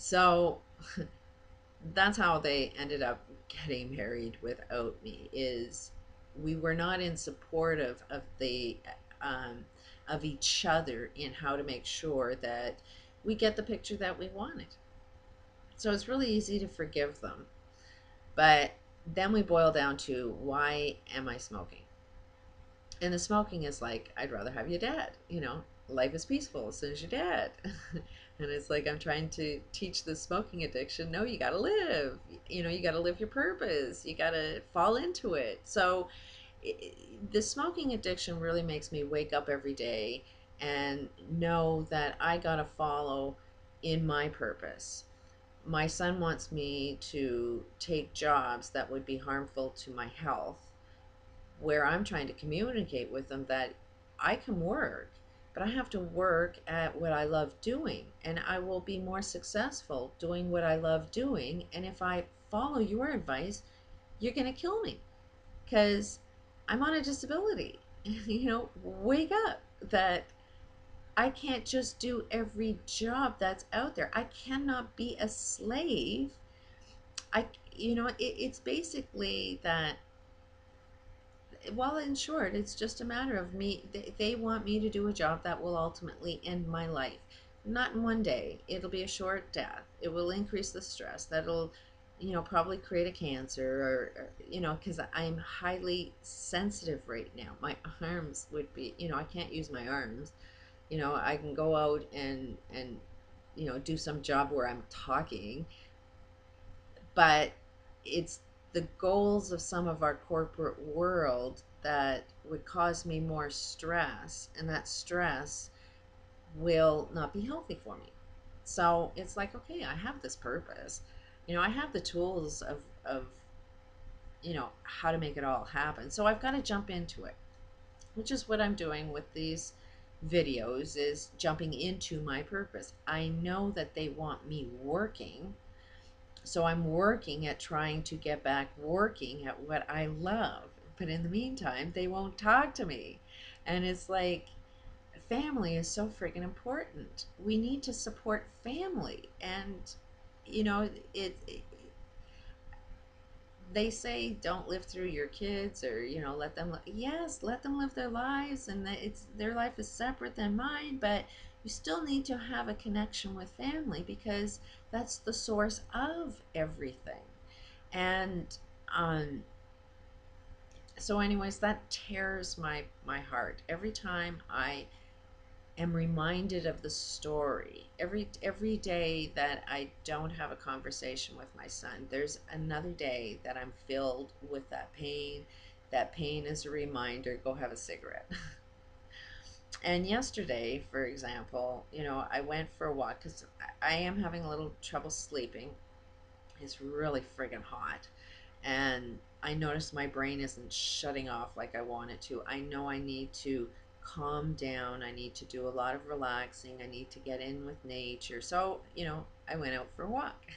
So that's how they ended up getting married without me. Is we were not in support of the um, of each other in how to make sure that we get the picture that we wanted. So it's really easy to forgive them. But then we boil down to, why am I smoking? And the smoking is like, I'd rather have you dead. Life is peaceful as soon as you're dead. And it's like, I'm trying to teach the smoking addiction, no, you got to live. You got to live your purpose. You got to fall into it. So the smoking addiction really makes me wake up every day and know that I got to follow in my purpose. My son wants me to take jobs that would be harmful to my health, where I'm trying to communicate with them that I can work, but I have to work at what I love doing, and I will be more successful doing what I love doing. And if I follow your advice, you're going to kill me because I'm on a disability. Wake up that I can't just do every job that's out there. I cannot be a slave. It's basically that. Well, in short, it's just a matter of me. They want me to do a job that will ultimately end my life. Not in one day. It'll be a short death. It will increase the stress. That'll, probably create a cancer, because I'm highly sensitive right now. My arms would be, I can't use my arms. I can go out and do some job where I'm talking, but it's the goals of some of our corporate world that would cause me more stress, and that stress will not be healthy for me. So it's like, okay, I have this purpose. I have the tools of how to make it all happen. So I've got to jump into it, which is what I'm doing with these videos, is jumping into my purpose. I know that they want me working, so I'm working at trying to get back working at what I love. But in the meantime, they won't talk to me. And it's like, family is so freaking important. We need to support family. And, you know, it they say don't live through your kids, or let them yes, let them live their lives, and that it's their life is separate than mine, but you still need to have a connection with family, because that's the source of everything. And um so anyways, that tears my heart every time I am reminded of the story. Every day that I don't have a conversation with my son, there's another day that I'm filled with that pain. That pain is a reminder, go have a cigarette. And yesterday, for example, I went for a walk because I am having a little trouble sleeping. It's really friggin' hot, and I noticed my brain isn't shutting off like I want it to. I know I need to calm down. I need to do a lot of relaxing. I need to get in with nature. So, I went out for a walk.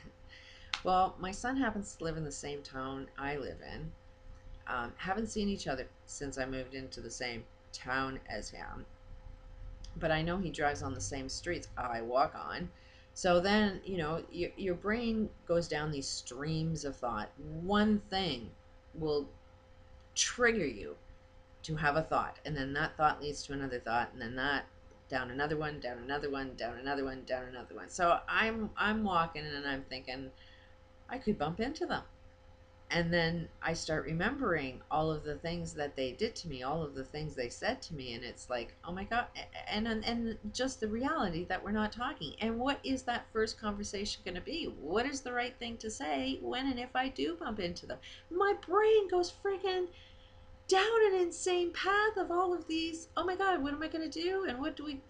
Well, my son happens to live in the same town I live in. Haven't seen each other since I moved into the same town as him, but I know he drives on the same streets I walk on. So then, your brain goes down these streams of thought. One thing will trigger you to have a thought, and then that thought leads to another thought, and then that down another one, down another one, down another one, down another one. So I'm walking and I'm thinking I could bump into them. And then I start remembering all of the things that they did to me, all of the things they said to me, and it's like, oh my god. And just the reality that we're not talking. And what is that first conversation going to be? What is the right thing to say when and if I do bump into them? My brain goes freaking down an insane path of all of these. Oh my god, what am I going to do? And what do we,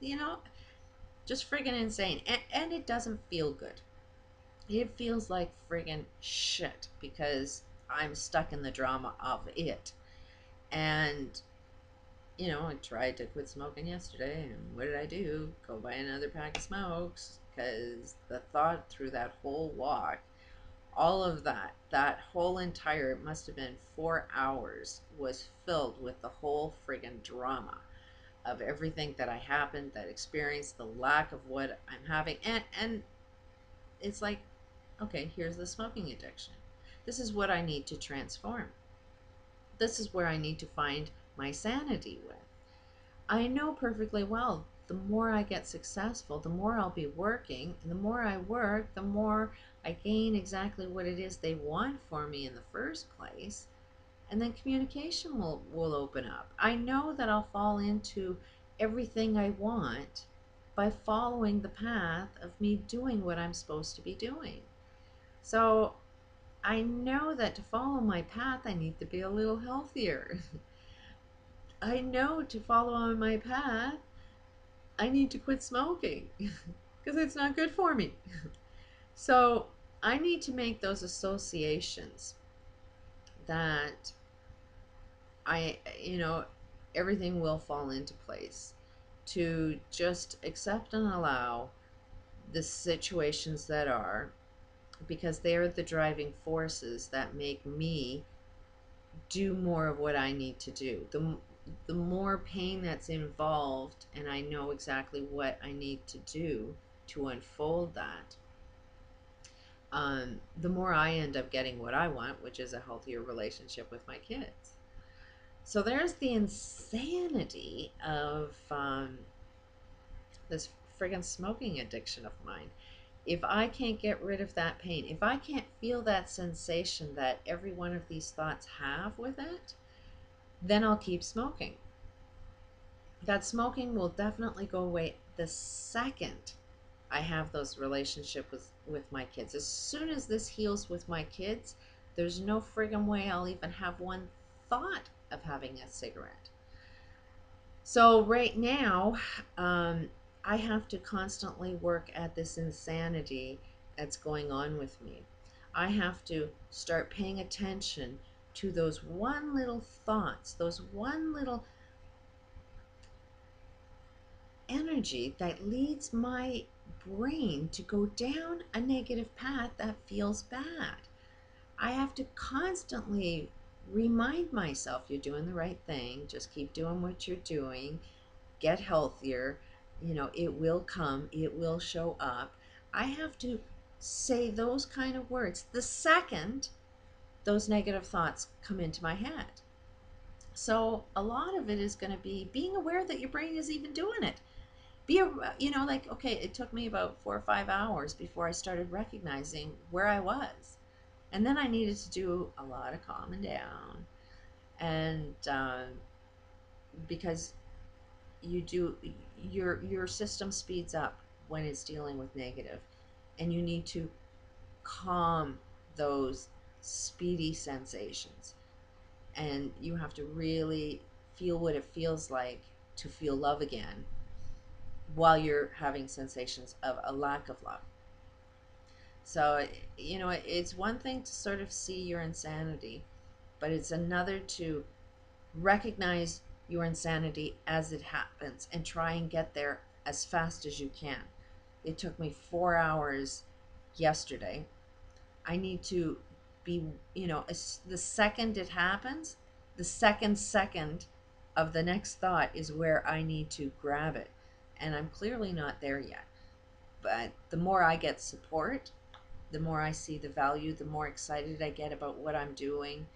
just friggin' insane. And it doesn't feel good. It feels like friggin' shit, because I'm stuck in the drama of it. And, I tried to quit smoking yesterday, and what did I do? Go buy another pack of smokes, because the thought through that whole walk, all of that whole entire, it must have been 4 hours, was filled with the whole friggin' drama of everything that I happened, that experience, the lack of what I'm having. And it's like, okay, here's the smoking addiction. This is what I need to transform. This is where I need to find my sanity with. I know perfectly well the more I get successful, the more I'll be working, and the more I work, the more I gain exactly what it is they want for me in the first place. And then communication will open up. I know that I'll fall into everything I want by following the path of me doing what I'm supposed to be doing. So I know that to follow my path, I need to be a little healthier. I know to follow on my path, I need to quit smoking because it's not good for me. So I need to make those associations that you know, everything will fall into place, to just accept and allow the situations that are, because they are the driving forces that make me do more of what I need to do. The more pain that's involved, and I know exactly what I need to do to unfold that, the more I end up getting what I want, which is a healthier relationship with my kids. So there's the insanity of this friggin' smoking addiction of mine. If I can't get rid of that pain, if I can't feel that sensation that every one of these thoughts have with it, then I'll keep smoking. That smoking will definitely go away the second I have those relationships with my kids. As soon as this heals with my kids, there's no friggin' way I'll even have one thought of having a cigarette. So right now, I have to constantly work at this insanity that's going on with me. I have to start paying attention to those one little thoughts, those one little energy that leads my brain to go down a negative path that feels bad. I have to constantly remind myself, you're doing the right thing, just keep doing what you're doing, get healthier, you know, it will come, it will show up. I have to say those kind of words the second those negative thoughts come into my head. So a lot of it is going to be being aware that your brain is even doing it. Be a, you know, like, okay, it took me about 4 or 5 hours before I started recognizing where I was. And then I needed to do a lot of calming down. And because you do, your system speeds up when it's dealing with negative, and you need to calm those speedy sensations, and you have to really feel what it feels like to feel love again while you're having sensations of a lack of love. So, you know, it's one thing to sort of see your insanity, but it's another to recognize your insanity as it happens and try and get there as fast as you can. It took me 4 hours yesterday. I need to be, you know, the second it happens, the second of the next thought is where I need to grab it. And I'm clearly not there yet. But the more I get support, the more I see the value, the more excited I get about what I'm doing.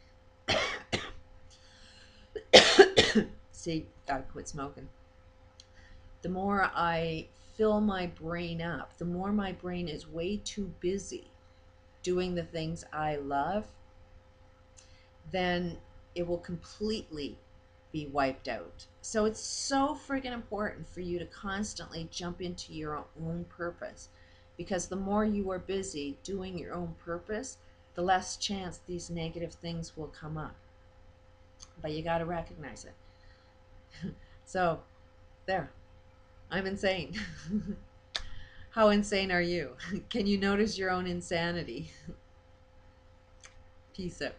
See, gotta quit smoking. The more I fill my brain up, the more my brain is way too busy doing the things I love, then it will completely be wiped out. So it's so friggin' important for you to constantly jump into your own purpose, because the more you are busy doing your own purpose, the less chance these negative things will come up. But you got to recognize it. So there, I'm insane. How insane are you? Can you notice your own insanity? Peace out.